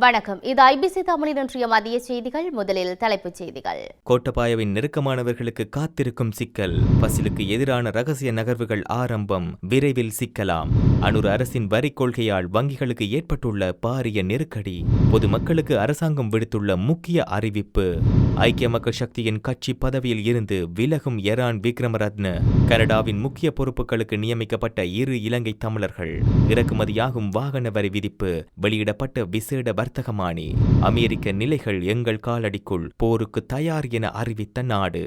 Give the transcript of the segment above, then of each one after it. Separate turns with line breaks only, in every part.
வணக்கம். இது ஐபிசி தமிழின் இன்றைய மதிய செய்திகள். முதலில் தலைப்புச் செய்திகள்.
கோட்டபாயவின் நெருக்கமானவர்களுக்கு காத்திருக்கும் சிக்கல். பசிலுக்கு எதிரான ரகசிய நகர்வுகள் ஆரம்பம். விரைவில் சிக்கலாம். அனுர் அரசின் வரி கொள்கையால் வங்கிகளுக்கு ஏற்பட்டுள்ள பாரிய நெருக்கடி. பொதுமக்களுக்கு அரசாங்கம் விடுத்துள்ள முக்கிய அறிவிப்பு. ஐக்கிய மக்கள் சக்தியின் கட்சி பதவியில் இருந்து விலகும் எரான் விக்ரமரத்ன. கனடாவின் முக்கிய பொறுப்புகளுக்கு நியமிக்கப்பட்ட 2 இலங்கை தமிழர்கள். இறக்குமதியாகும் வாகன வரி விதிப்பு. வெளியிடப்பட்ட விசேட வர்த்தகமானி. அமெரிக்க நிலைகள் எங்கள் காலடிக்குள். போருக்கு தயார் என அறிவித்த நாடு.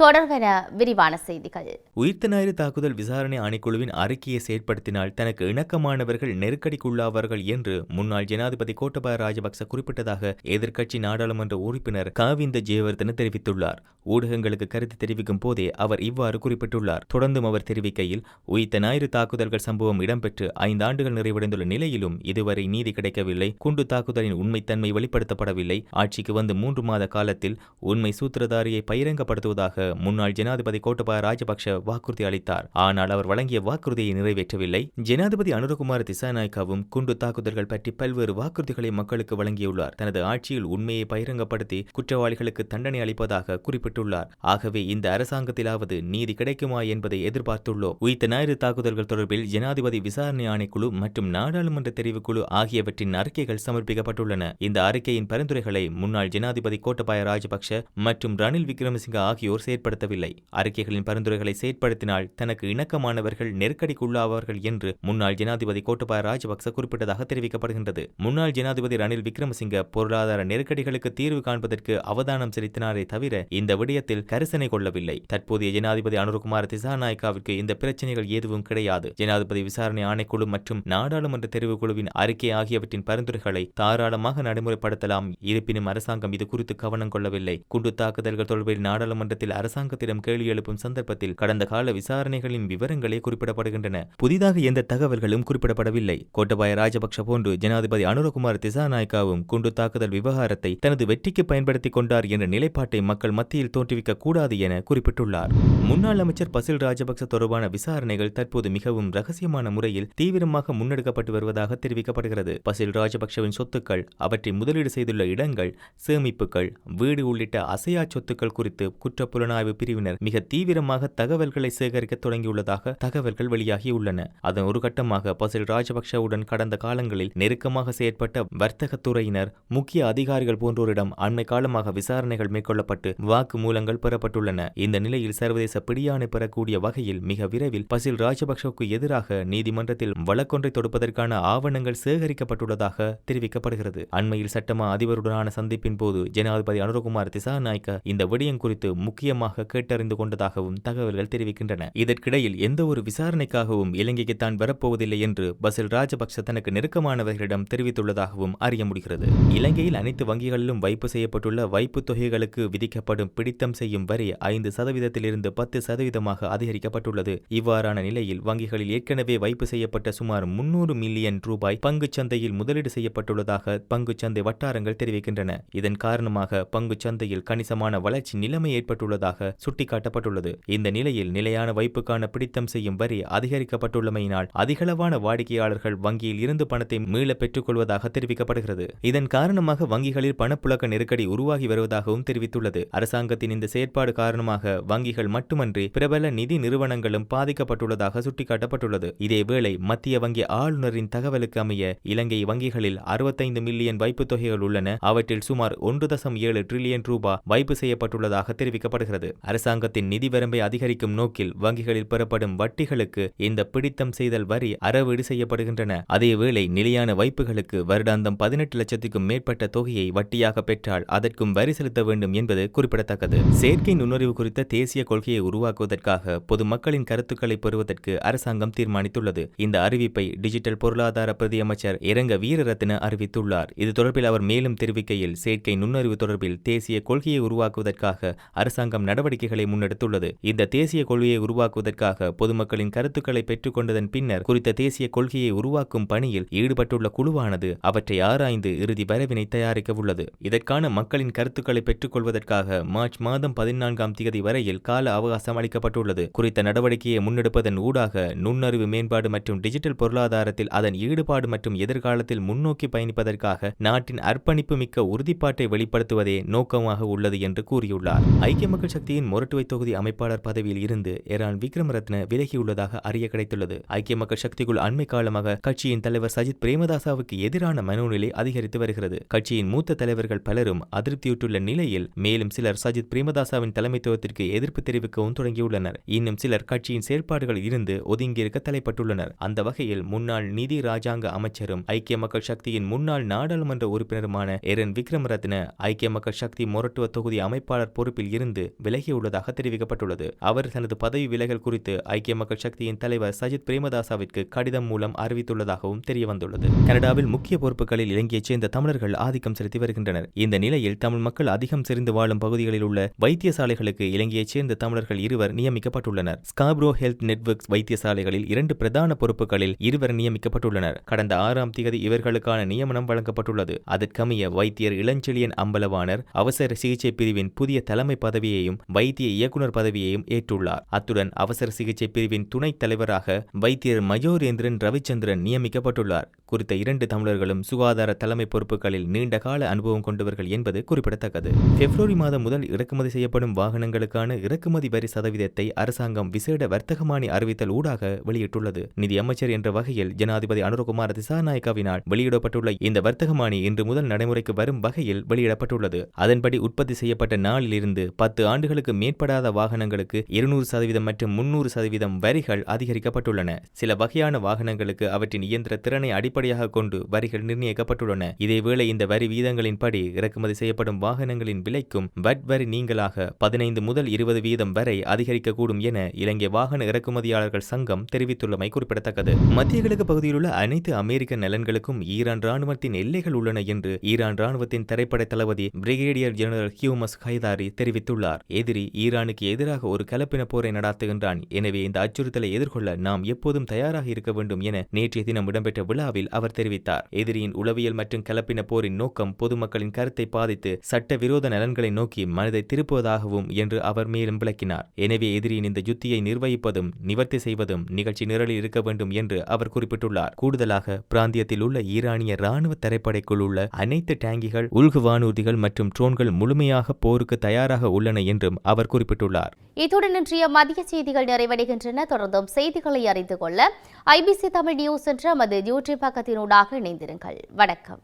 தொடர்வன விரிவான செய்திகள்.
உயிர்த்த ஞாயிறு தாக்குதல் விசாரணை ஆணைக்குழுவின் அறிக்கையை செயற்படுத்தினால் தனக்கு இணக்கமானவர்கள் நெருக்கடிக்குள்ளாவார்கள் என்று முன்னாள் ஜனாதிபதி கோட்டபாய ராஜபக்ச குறிப்பிட்டதாக எதிர்க்கட்சி நாடாளுமன்ற உறுப்பினர் காவிந்த ஜெயவர்தன தெரிவித்துள்ளார். ஊடகங்களுக்கு கருத்து தெரிவிக்கும் போதே அவர் இவ்வாறு குறிப்பிட்டுள்ளார். தொடர்ந்தும் அவர் தெரிவிக்கையில், உயிர்த்த ஞாயிறு தாக்குதல்கள் சம்பவம் இடம்பெற்று 5 ஆண்டுகள் நிறைவடைந்துள்ள நிலையிலும் இதுவரை நீதி கிடைக்கவில்லை. குண்டு தாக்குதலின் உண்மைத்தன்மை வெளிப்படுத்தப்படவில்லை. ஆட்சிக்கு வந்து 3 மாத காலத்தில் உண்மை சூத்திரதாரியை பகிரங்கப்படுத்துவதாக முன்னாள் ஜனாதிபதி கோட்டபாய ராஜபக்ஷ வாக்குறுதி அளித்தார். ஆனால் அவர் வழங்கிய வாக்குறுதியை நிறைவேற்றவில்லை. ஜனாதிபதி அனுரகுமார திசாநாயக்கவும் குண்டு தாக்குதல்கள் பற்றி பல்வேறு வாக்குறுதிகளை மக்களுக்கு வழங்கியுள்ளார். தனது ஆட்சியில் உண்மையை பகிரங்கப்படுத்தி குற்றவாளிகளுக்கு தண்டனை அளிப்பதாக குறிப்பிட்டுள்ளார். ஆகவே இந்த அரசாங்கத்திலாவது நீதி கிடைக்குமா என்பதை எதிர்பார்த்துள்ளோம். உயிர்த்த ஞாயிறு தாக்குதல்கள் தொடர்பில் ஜனாதிபதி விசாரணை ஆணைக்குழு மற்றும் நாடாளுமன்ற தெரிவுக்குழு ஆகியவற்றின் அறிக்கைகள் சமர்ப்பிக்கப்பட்டுள்ளன. இந்த அறிக்கையின் பரிந்துரைகளை முன்னாள் ஜனாதிபதி கோட்டபாய ராஜபக்ஷ மற்றும் ரணில் விக்ரமசிங்க ஆகியோர் செயற்படுத்தவில்லை. அறிக்கைகளின் பரிந்துரைகளை செயற்படுத்தினால் தனக்கு இணக்கமானவர்கள் நெருக்கடிக்குள்ளாவார்கள் என்று முன்னாள் ஜனாதிபதி கோட்டபாய ராஜபக்ச குறிப்பிட்டதாக தெரிவிக்கப்படுகின்றது. முன்னாள் ஜனாதிபதி ரணில் விக்ரமசிங்க பொருளாதார நெருக்கடிகளுக்கு தீர்வு காண்பதற்கு அவதானம் செலுத்தினாரே தவிர இந்த விடயத்தில் கரிசனை கொள்ளவில்லை. தற்போதைய ஜனாதிபதி அனுரகுமார திசாநாயக்காவிற்கு இந்த பிரச்சனைகள் எதுவும் கிடையாது. ஜனாதிபதி விசாரணை ஆணைக்குழு மற்றும் நாடாளுமன்ற தெரிவுக்குழுவின் அறிக்கை ஆகியவற்றின் பரிந்துரைகளை தாராளமாக நடைமுறைப்படுத்தலாம். இருப்பினும் அரசாங்கம் இது குறித்து கவனம் கொள்ளவில்லை. குண்டு தாக்குதல்கள் தொடர்பில் நாடாளுமன்றத்தில் அரசாங்கத்திடம் கேள்வி எழுப்பும் சந்தர்ப்பத்தில் கடந்த கால விசாரணைகளின் விவரங்களே குறிப்பிடப்படுகின்றன. புதிதாக எந்த தகவல்களும் குறிப்பிடப்படவில்லை. கோட்டபாய ராஜபக்ஷ போன்று ஜனாதிபதி அனுரகுமார திசாநாயக்காவும் குண்டு தாக்குதல் விவகாரத்தை தனது வெற்றிக்கு பயன்படுத்திக் கொண்டார் என்ற நிலைப்பாட்டை மக்கள் மத்தியில் தோற்றுவிக்க கூடாது என குறிப்பிட்டுள்ளார். முன்னாள் அமைச்சர் பசில் ராஜபக்ச தொடர்பான விசாரணைகள் தற்போது மிகவும் ரகசியமான முறையில் தீவிரமாக முன்னெடுக்கப்பட்டு வருவதாக தெரிவிக்கப்படுகிறது. பசில் ராஜபக்சவின் சொத்துக்கள், அவற்றை முதலீடு செய்துள்ள இடங்கள், சேமிப்புகள், வீடு உள்ளிட்ட அசையா சொத்துக்கள் குறித்து குற்றப்புலனாய்வு பிரிவினர் மிக தீவிரமாக தகவல்களை சேகரிக்க தொடங்கியுள்ளதாக தகவல்கள் வெளியாகியுள்ளன. அதன் ஒரு கட்டமாக பசில் ராஜபக்சவுடன் கடந்த காலங்களில் நெருக்கமாக செயற்பட்ட வர்த்தகத்துறையினர், முக்கிய அதிகாரிகள் போன்றோரிடம் அண்மை காலமாக விசாரணைகள் மேற்கொள்ளப்பட்டு வாக்குமூலங்கள் பெறப்பட்டுள்ளன. இந்த நிலையில் சர்வதேச பிடியாணை பெறக்கூடிய வகையில் மிக விரைவில் பசில் ராஜபக்சவுக்கு எதிராக நீதிமன்றத்தில் வழக்கொன்றை தொடுப்பதற்கான ஆவணங்கள் சேகரிக்கப்பட்டுள்ளதாக தெரிவிக்கப்படுகிறது. அண்மையில் சட்டமா அதிபருடனான சந்திப்பின் போது ஜனாதிபதி அனுரகுமார திசாநாயக்க இந்த விடயம் குறித்து முக்கியமாக கேட்டறிந்து கொண்டதாகவும் தகவல்கள் தெரிவிக்கின்றன. இதற்கிடையில் எந்த ஒரு விசாரணைக்காகவும் இலங்கைக்கு தான் வரப்போவதில்லை என்று பசில் ராஜபக்ச தனக்கு நெருக்கமானவர்களிடம் தெரிவித்துள்ளதாகவும் அறிய முடிகிறது. இலங்கையில் அனைத்து வங்கிகளிலும் வைப்பு செய்யப்பட்டுள்ள வைப்பு தொகைகளுக்கு விதிக்கப்படும் பிடித்தம் செய்யும் வரி 5% 10% அதிகரிக்கப்பட்டுள்ளது. இவ்வாறான நிலையில் வங்கிகளில் ஏற்கனவே வைப்பு செய்யப்பட்ட சுமார் 300 மில்லியன் ரூபாய் பங்குச் சந்தையில் முதலீடு செய்யப்பட்டுள்ளதாக பங்குச்சந்தை வட்டாரங்கள் தெரிவிக்கின்றன. இதன் காரணமாக பங்குச் சந்தையில் கணிசமான வளர்ச்சி நிலைமை ஏற்பட்டுள்ளதாக சுட்டிக்காட்டப்பட்டுள்ளது. இந்த நிலையில் நிலையான வைப்புக்கான பிடித்தம் செய்யும் வரி அதிகரிக்கப்பட்டுள்ளமையினால் அதிகளவான வாடிக்கையாளர்கள் வங்கியில் இருந்து பணத்தை மீள பெற்றுக் கொள்வதாக தெரிவிக்கப்படுகிறது. இதன் காரணமாக வங்கிகளில் பணப்புழக்க நெருக்கடி உருவாகி வருவதாகவும் தெரிவித்துள்ளது. அரசாங்கத்தின் இந்த செயற்பாடு காரணமாக வங்கிகள் மட்டுமன்றி பிரபல நிதி நிறுவனங்களும் பாதிக்கப்பட்டுள்ளதாக சுட்டிக்காட்டப்பட்டுள்ளது. இதேவேளை மத்திய வங்கி ஆளுநரின் தகவலுக்கு அமைய இலங்கை வங்கிகளில் 65 மில்லியன் வைப்பு தொகைகள் உள்ளன. அவற்றில் சுமார் 1.7 டிரில்லியன் ரூபாய் வைப்பு செய்யப்பட்டுள்ளதாக தெரிவிக்கப்படுகிறது. அரசாங்கத்தின் நிதி வரம்பை அதிகரிக்கும் நோக்கில் வங்கிகளில் பெறப்படும் வட்டிகளுக்கு இந்த பிடித்தம் செய்தல் வரி அறவீடு செய்யப்படுகின்றன. அதேவேளை நிலையான வைப்புகளுக்கு வருடாந்தம் 18 லட்சத்துக்கும் மேற்பட்ட தொகையை வட்டியாக பெற்றால் அதற்கும் வரி செலுத்த வேண்டும் என்பது குறிப்பிடத்தக்கது. செயற்கை நுண்ணறிவு குறித்த தேசிய கொள்கையை உருவாக்குவதற்காக பொதுமக்களின் கருத்துக்களை பெறுவதற்கு அரசாங்கம் தீர்மானித்துள்ளது. இந்த அறிவிப்பை டிஜிட்டல் பொருளாதார பிரதி அமைச்சர் இரங்க வீரரத்ன அறிவித்துள்ளார். இது தொடர்பில் அவர் மேலும் தெரிவிக்கையில், செயற்கை நுண்ணறிவு தொடர்பில் தேசிய கொள்கையை உருவாக்குவதற்காக அரசாங்கம் நடவடிக்கைகளை முன்னெடுத்துள்ளது. இந்த தேசிய கொள்கையை உருவாக்குவதற்காக பொதுமக்களின் கருத்துக்களை பெற்றுக் கொண்டதன் பின்னர் குறித்த தேசிய கொள்கையை உருவாக்கும் பணியில் ஈடுபட்டுள்ள குழுவானது அவற்றை ஆராய்ந்து இறுதி வரைவினை தயாரிக்க உள்ளது. இதற்கான மக்களின் கருத்துக்களை பெற்றுக் கொள்வதற்காக மார்ச் மாதம் 14ஆம் தேதி வரையில் கால அவகாசம் அளிக்கப்பட்டுள்ளது. குறித்த நடவடிக்கையை முன்னெடுப்பதன் ஊடாக நுண்ணறிவு மேம்பாடு மற்றும் டிஜிட்டல் பொருளாதாரத்தில் அதன் ஈடுபாடு மற்றும் எதிர்காலத்தில் முன்னோக்கி பயணிப்பதற்காக நாட்டின் அர்ப்பணிப்பு மிக்க உறுதிப்பாட்டை வெளிப்படுத்துவதே நோக்கமாக உள்ளது என்று கூறியுள்ளார். ஐக்கிய மக்கள் சக்தியின் மொரட்டுவை தொகுதி அமைப்பாளர் பதவியில் இருந்து எரான் விக்ரமரத்ன விலகியுள்ளதாக அறிய கிடைத்துள்ளது. ஐக்கிய மக்கள் சக்திக்குள் அண்மை காலமாக கட்சியின் தலைவர் சஜித் பிரேமதாசவுக்கு எதிரான மனோநிலை அதிகரித்து வருகிறது. கட்சியின் மூத்த தலைவர்கள் பலரும் அதிருப்தியுற்றுள்ள நிலையில் மேலும் சிலர் சஜித் பிரேமதாசவின் தலைமைத்துவத்திற்கு எதிர்ப்பு தெரிவிக்கவும் தொடங்கியுள்ளனர். இன்னும் சிலர் கட்சியின் செயல்பாடுகளில் இருந்து ஒதுங்கியிருக்க தலைப்பட்டுள்ளனர். அந்த வகையில் முன்னாள் நிதி ராஜாங்க அமைச்சரும் ஐக்கிய மக்கள் சக்தியின் முன்னாள் நாடாளுமன்ற உறுப்பினருமான எரன் விக்ரமரத்ன ஐக்கிய மக்கள் சக்தி மொரட்டுவ தொகுதி அமைப்பாளர் பொறுப்பில் இருந்து விலகியுள்ளதாக தெரிவிக்கப்பட்டுள்ளது. அவர் தனது பதவி விலகல் குறித்து ஐக்கிய மக்கள் சக்தியின் தலைவர் சஜித் பிரேமதாசவிற்கு கடிதம் மூலம் அறிவித்துள்ளதாகவும் தெரியவந்துள்ளது. கனடாவில் முக்கிய பொறுப்புகளில் இலங்கையைச் சேர்ந்த தமிழர்கள் ஆதிக்கம் செலுத்தி வருகின்றனர். இந்த நிலையில் தமிழ் மக்கள் அதிகம் செறிந்து வாழும் பகுதிகளில் உள்ள வைத்தியசாலைகளுக்கு இலங்கையைச் சேர்ந்த தமிழர்கள் இருவர் நியமிக்கப்பட்டுள்ளனர். ஸ்காப்ரோ ஹெல்த் நெட்வொர்க்ஸ் வைத்தியசாலைகளில் 2 பிரதான பொறுப்புகளில் இருவர் நியமிக்கப்பட்டுள்ளனர். கடந்த 6ஆம் தேதி இவர்களுக்கான நியமனம் வழங்கப்பட்டுள்ளது. அதற்கமைய வைத்தியர் இளஞ்செழியன் அம்பலவாணர் அவசர சிகிச்சை பிரிவின் புதிய தலைமை பதவியையும் வைத்திய இயக்குநர் பதவியையும் ஏற்றுள்ளார். அத்துடன் அவசர சிகிச்சை பிரிவின் துணைத் தலைவராக வைத்தியர் மயோரேந்திரன் ரவிச்சந்திரன் நியமிக்கப்பட்டுள்ளார். குறித்த 2 தமிழர்களும் சுகாதார தலைமை பொறுப்புகளில் நீண்ட கால அனுபவம் கொண்டவர்கள் என்பது குறிப்பிடத்தக்கது. பிப்ரவரி மாதம் முதல் இறக்குமதி செய்யப்படும் வாகனங்களுக்கான இறக்குமதி வரி சதவீதத்தை அரசாங்கம் விசேட வர்த்தகமானி அறிவித்தல் ஊடாக வெளியிட்டுள்ளது. நிதி அமைச்சர் என்ற வகையில் ஜனாதிபதி அனுரகுமார திசாநாயக்கவினால் வெளியிடப்பட்டுள்ள இந்த வர்த்தகமானி இன்று முதல் நடைமுறைக்கு வரும் வகையில் வெளியிடப்பட்டுள்ளது. அதன்படி உற்பத்தி செய்யப்பட்ட நாளிலிருந்து 10 ஆண்டுகளுக்கு மேற்படாத வாகனங்களுக்கு 200% மற்றும் 300% வரிகள் அதிகரிக்கப்பட்டுள்ளன. சில வகையான வாகனங்களுக்கு அவற்றின் இயந்திர திறனை அடிப்படையாக கொண்டு வரிகள் நிர்ணயிக்கப்பட்டுள்ளன. இதேவேளை இந்த வரி வீதங்களின்படி இறக்குமதி செய்யப்படும் வாகனங்களின் விலைக்கும் வட் வரி நீங்களாக 15 முதல் 20% வரை அதிகரிக்கக்கூடும் என இலங்கை வாகன இறக்குமதியாளர்கள் சங்கம் தெரிவித்துள்ளமை குறிப்பிடத்தக்கது. மத்திய கிழக்கு பகுதியில் உள்ள அனைத்து அமெரிக்க நலன்களுக்கும் ஈரான் ராணுவத்தின் எல்லைகள் உள்ளன என்று ஈரான் ராணுவத்தின் தரைப்படை தளபதி பிரிகேடியர் ஜெனரல் ஹியூமஸ் ஹைதாரி தெரிவித்துள்ளார். எதிரி ஈரானுக்கு எதிராக ஒரு கலப்பின போரை நடாத்துகின்றான். எனவே இந்த அச்சுறுத்தலை எதிர்கொள்ள நாம் எப்போதும் தயாராக இருக்க வேண்டும் என நேற்றைய தினம் இடம்பெற்ற விழாவில் அவர் தெரிவித்தார். எதிரியின் உளவியல் மற்றும் கலப்பின போரின் நோக்கம் பொதுமக்களின் கருத்தை பாதித்து சட்டவிரோத நலன்களை நோக்கி மனதை திருப்புவதாகவும் என்று அவர் மேலும் விளக்கினார். எனவே எதிரியின் இந்த யுத்தியை நிர்வகிப்பதும் நிவர்த்தி செய்வதும் நிகழ்ச்சி நிரலில் இருக்க வேண்டும் என்று அவர் குறிப்பிட்டுள்ளார். கூடுதலாக பிராந்தியத்தில் உள்ள ஈரானிய ராணுவ தரைப்படைக்குள் உள்ள அனைத்து டேங்கிகள், உள்கு வானூர்திகள் மற்றும் ட்ரோன்கள் முழுமையாக போருக்கு தயாராக உள்ளன என்றும் அவர் குறிப்பிட்டுள்ளார்.
இத்துடன் இன்றைய மதிய செய்திகள் நிறைவடைகின்றன. தொடர்ந்தும் செய்திகளை அறிந்து கொள்ள IBC தமிழ் நியூஸ் என்ற நமது யூடியூப் பக்கத்தினூடாக இணைந்திருங்கள். வணக்கம்.